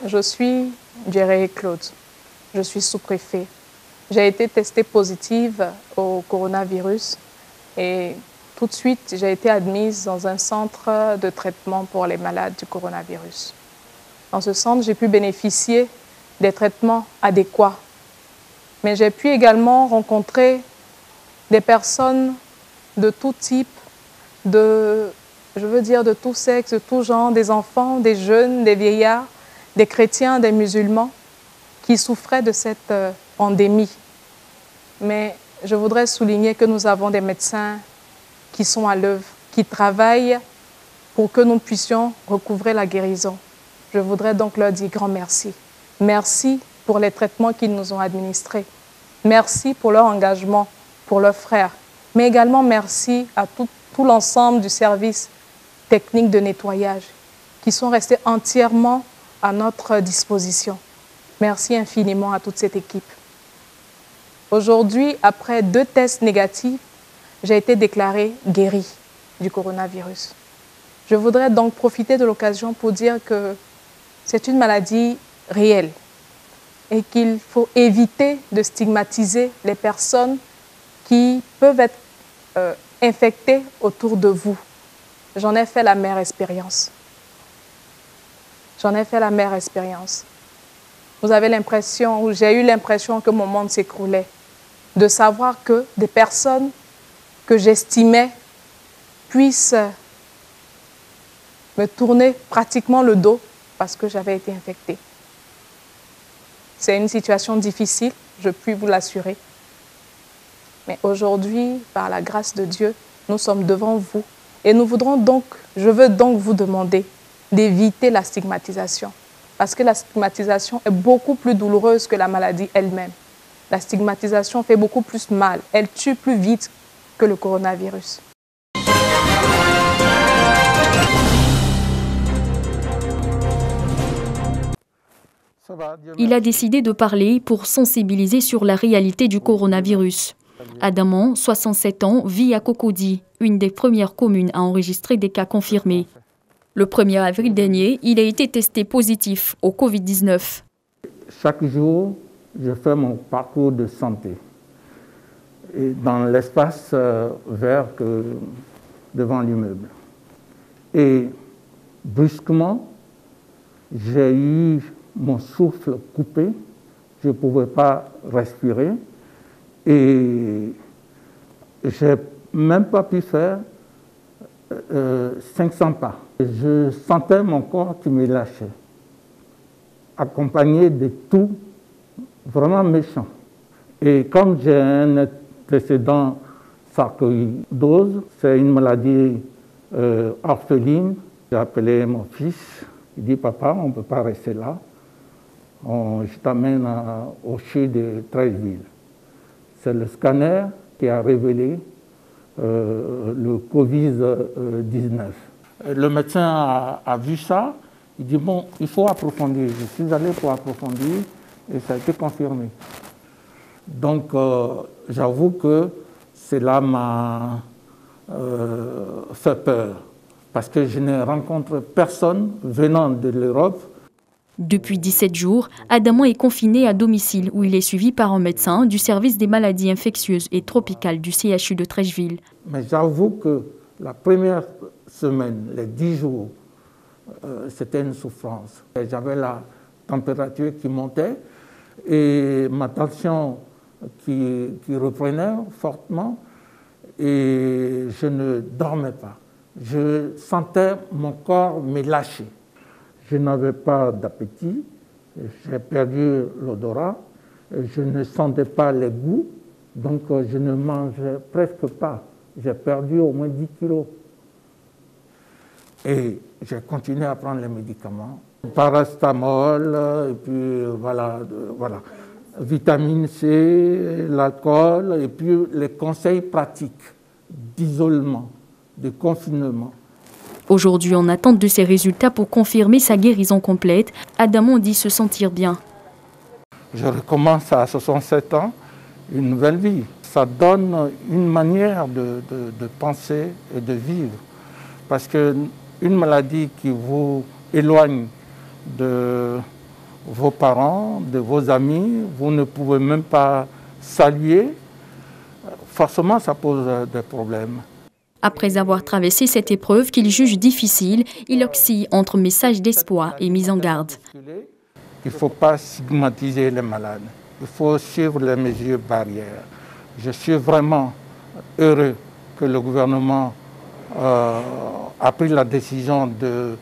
Je suis Djéré Claude, je suis sous-préfet. J'ai été testée positive au coronavirus et tout de suite, j'ai été admise dans un centre de traitement pour les malades du coronavirus. Dans ce centre, j'ai pu bénéficier des traitements adéquats. Mais j'ai pu également rencontrer des personnes de tout type, de tout sexe, de tout genre, des enfants, des jeunes, des vieillards, des chrétiens, des musulmans, qui souffraient de cette pandémie. Mais je voudrais souligner que nous avons des médecins qui sont à l'œuvre, qui travaillent pour que nous puissions recouvrer la guérison. Je voudrais donc leur dire grand merci. Merci pour les traitements qu'ils nous ont administrés. Merci pour leur engagement, pour leurs frères. Mais également merci à tout l'ensemble du service technique de nettoyage qui sont restés entièrement à notre disposition. Merci infiniment à toute cette équipe. Aujourd'hui, après 2 tests négatifs, j'ai été déclarée guérie du coronavirus. Je voudrais donc profiter de l'occasion pour dire que c'est une maladie réelle et qu'il faut éviter de stigmatiser les personnes qui peuvent être infectées autour de vous. J'en ai fait la mère expérience. J'en ai fait la mère expérience. Vous avez l'impression, ou j'ai eu l'impression que mon monde s'écroulait, de savoir que des personnes que j'estimais puissent me tourner pratiquement le dos parce que j'avais été infectée. C'est une situation difficile, je puis vous l'assurer. Mais aujourd'hui, par la grâce de Dieu, nous sommes devant vous. Et je veux donc vous demander d'éviter la stigmatisation. Parce que la stigmatisation est beaucoup plus douloureuse que la maladie elle-même. La stigmatisation fait beaucoup plus mal. Elle tue plus vite que le coronavirus. Il a décidé de parler pour sensibiliser sur la réalité du coronavirus. Adamant, 67 ans, vit à Cocody, une des premières communes à enregistrer des cas confirmés. Le 1er avril dernier, il a été testé positif au Covid-19. Chaque jour, je fais mon parcours de santé. Et dans l'espace vert devant l'immeuble. Et brusquement, j'ai eu mon souffle coupé, je ne pouvais pas respirer et je n'ai même pas pu faire 500 pas. Je sentais mon corps qui me lâchait, accompagné de tout vraiment méchant. Et comme j'ai un précédent sarcoïdose, c'est une maladie orpheline, j'ai appelé mon fils, il dit « Papa, on ne peut pas rester là. Je t'amène au CHU de Treichville. » C'est le scanner qui a révélé le Covid-19. Le médecin a vu ça, il dit « Bon, il faut approfondir. » Je suis allé pour approfondir et ça a été confirmé. Donc, j'avoue que cela m'a fait peur parce que je ne rencontre personne venant de l'Europe. Depuis 17 jours, Adamant est confiné à domicile où il est suivi par un médecin du service des maladies infectieuses et tropicales du CHU de Treichville. Mais j'avoue que la première semaine, les 10 jours, c'était une souffrance. J'avais la température qui montait et ma tension qui reprenait fortement et je ne dormais pas. Je sentais mon corps me lâcher. Je n'avais pas d'appétit, j'ai perdu l'odorat, je ne sentais pas les goûts, donc je ne mangeais presque pas. J'ai perdu au moins 10 kilos. Et j'ai continué à prendre les médicaments. Paracétamol, et puis voilà. Vitamine C, l'alcool, et puis les conseils pratiques d'isolement, de confinement. Aujourd'hui, en attente de ses résultats pour confirmer sa guérison complète, Adamant dit se sentir bien. Je recommence à 67 ans une nouvelle vie. Ça donne une manière de penser et de vivre. Parce qu'une maladie qui vous éloigne de vos parents, de vos amis, vous ne pouvez même pas saluer. Forcément, ça pose des problèmes. Après avoir traversé cette épreuve qu'il juge difficile, il oscille entre messages d'espoir et mise en garde. Il ne faut pas stigmatiser les malades. Il faut suivre les mesures barrières. Je suis vraiment heureux que le gouvernement a pris la décision de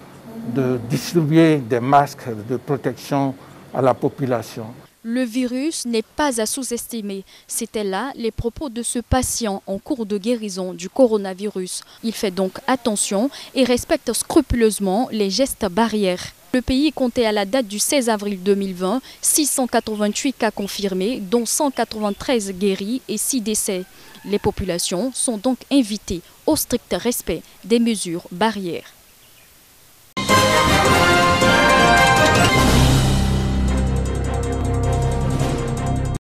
distribuer des masques de protection à la population. Le virus n'est pas à sous-estimer. C'étaient là les propos de ce patient en cours de guérison du coronavirus. Il fait donc attention et respecte scrupuleusement les gestes barrières. Le pays comptait à la date du 16 avril 2020 688 cas confirmés, dont 193 guéris et 6 décès. Les populations sont donc invitées au strict respect des mesures barrières.